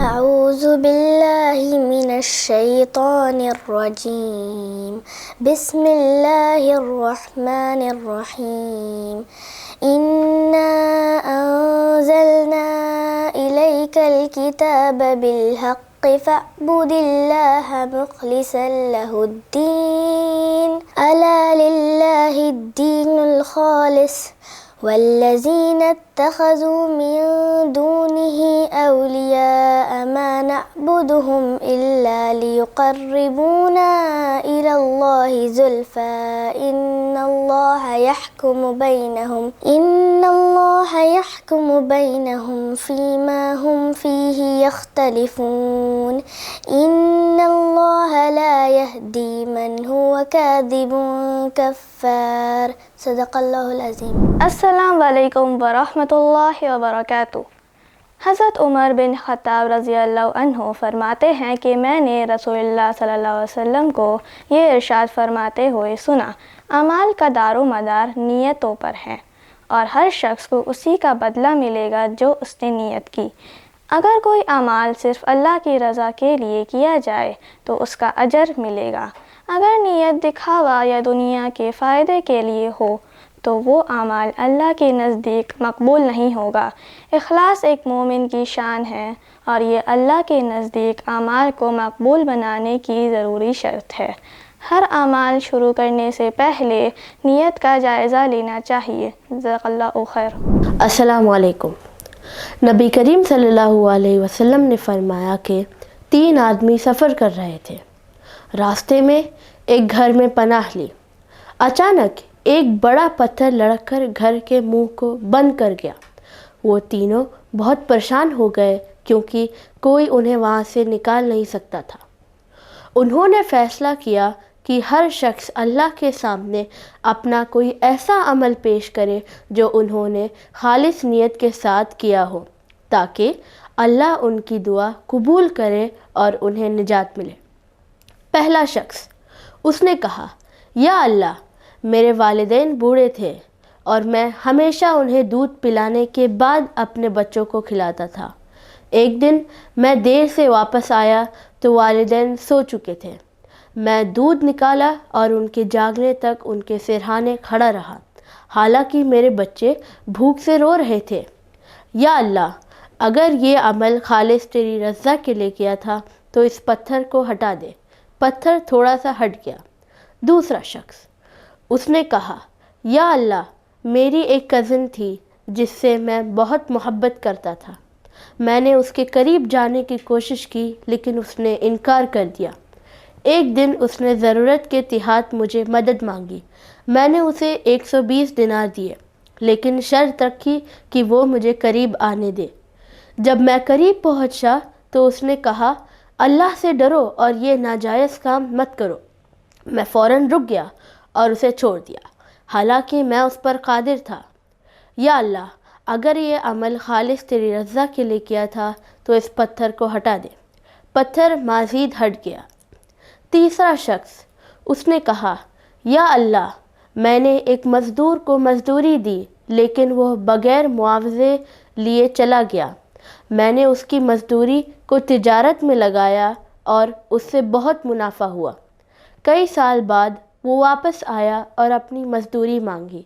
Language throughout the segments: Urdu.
أعوذ بالله من الشيطان الرجيم بسم الله الرحمن الرحيم إنا أنزلنا إليك الكتاب بالحق فاعبد الله مخلصا له الدين ألا لله الدين الخالص والذين اتخذوا من دونه أولياء ما نعبدهم إلا ليقربونا إلى الله زلفى إن الله يحكم بينهم فيما هم فيه يختلفون إن الله لا يهدي من هو كاذب كفار صدق اللہ العظیم۔ السلام علیکم ورحمۃ اللہ وبرکاتہ۔ حضرت عمر بن خطاب رضی اللہ عنہ فرماتے ہیں کہ میں نے رسول اللہ صلی اللہ علیہ وسلم کو یہ ارشاد فرماتے ہوئے سنا، اعمال کا دار و مدار نیتوں پر ہے اور ہر شخص کو اسی کا بدلہ ملے گا جو اس نے نیت کی۔ اگر کوئی اعمال صرف اللہ کی رضا کے لیے کیا جائے تو اس کا اجر ملے گا، اگر نیت دکھاوا یا دنیا کے فائدے کے لیے ہو تو وہ اعمال اللہ کے نزدیک مقبول نہیں ہوگا۔ اخلاص ایک مومن کی شان ہے اور یہ اللہ کے نزدیک اعمال کو مقبول بنانے کی ضروری شرط ہے۔ ہر اعمال شروع کرنے سے پہلے نیت کا جائزہ لینا چاہیے۔ جزاک اللہ خیر۔ السلام علیکم۔ نبی کریم صلی اللہ علیہ وسلم نے فرمایا کہ 3 آدمی سفر کر رہے تھے، راستے میں ایک گھر میں پناہ لی۔ اچانک ایک بڑا پتھر لڑک کر گھر کے منہ کو بند کر گیا۔ وہ تینوں بہت پریشان ہو گئے کیونکہ کوئی انہیں وہاں سے نکال نہیں سکتا تھا۔ انہوں نے فیصلہ کیا کہ ہر شخص اللہ کے سامنے اپنا کوئی ایسا عمل پیش کرے جو انہوں نے خالص نیت کے ساتھ کیا ہو تاکہ اللہ ان کی دعا قبول کرے اور انہیں نجات ملے۔ پہلا شخص، اس نے کہا، یا اللہ، میرے والدین بوڑھے تھے اور میں ہمیشہ انہیں دودھ پلانے کے بعد اپنے بچوں کو کھلاتا تھا۔ ایک دن میں دیر سے واپس آیا تو والدین سو چکے تھے۔ میں دودھ نکالا اور ان کے جاگنے تک ان کے سرہانے کھڑا رہا، حالانکہ میرے بچے بھوک سے رو رہے تھے۔ یا اللہ، اگر یہ عمل خالص تیری رضا کے لیے کیا تھا تو اس پتھر کو ہٹا دے۔ پتھر تھوڑا سا ہٹ گیا۔ دوسرا شخص، اس نے کہا، یا اللہ، میری ایک کزن تھی جس سے میں بہت محبت کرتا تھا۔ میں نے اس کے قریب جانے کی کوشش کی لیکن اس نے انکار کر دیا۔ ایک دن اس نے ضرورت کے تحت مجھے مدد مانگی۔ میں نے اسے 120 دینار دیے لیکن شرط رکھی کہ وہ مجھے قریب آنے دے۔ جب میں قریب پہنچا تو اس نے کہا، اللہ سے ڈرو اور یہ ناجائز کام مت کرو۔ میں فوراً رک گیا اور اسے چھوڑ دیا، حالانکہ میں اس پر قادر تھا۔ یا اللہ، اگر یہ عمل خالص تیری رضا کے لیے کیا تھا تو اس پتھر کو ہٹا دے۔ پتھر مزید ہٹ گیا۔ تیسرا شخص، اس نے کہا، یا اللہ، میں نے ایک مزدور کو مزدوری دی لیکن وہ بغیر معاوضے لیے چلا گیا۔ میں نے اس کی مزدوری کو تجارت میں لگایا اور اس سے بہت منافع ہوا۔ کئی سال بعد وہ واپس آیا اور اپنی مزدوری مانگی۔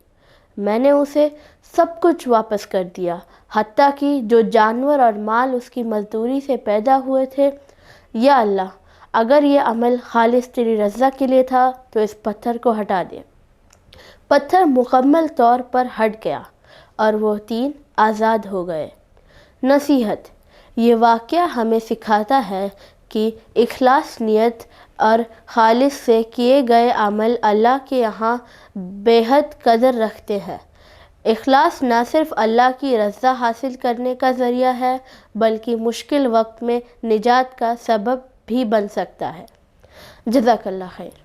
میں نے اسے سب کچھ واپس کر دیا، حتیٰ کہ جو جانور اور مال اس کی مزدوری سے پیدا ہوئے تھے۔ یا اللہ، اگر یہ عمل خالص تیری رضا کے لیے تھا تو اس پتھر کو ہٹا دے۔ پتھر مکمل طور پر ہٹ گیا اور وہ 3 آزاد ہو گئے۔ نصیحت، یہ واقعہ ہمیں سکھاتا ہے کہ اخلاص نیت اور خالص سے کیے گئے عمل اللہ کے یہاں بے حد قدر رکھتے ہیں۔ اخلاص نہ صرف اللہ کی رضا حاصل کرنے کا ذریعہ ہے بلکہ مشکل وقت میں نجات کا سبب بھی بن سکتا ہے۔ جزاک اللہ خیر۔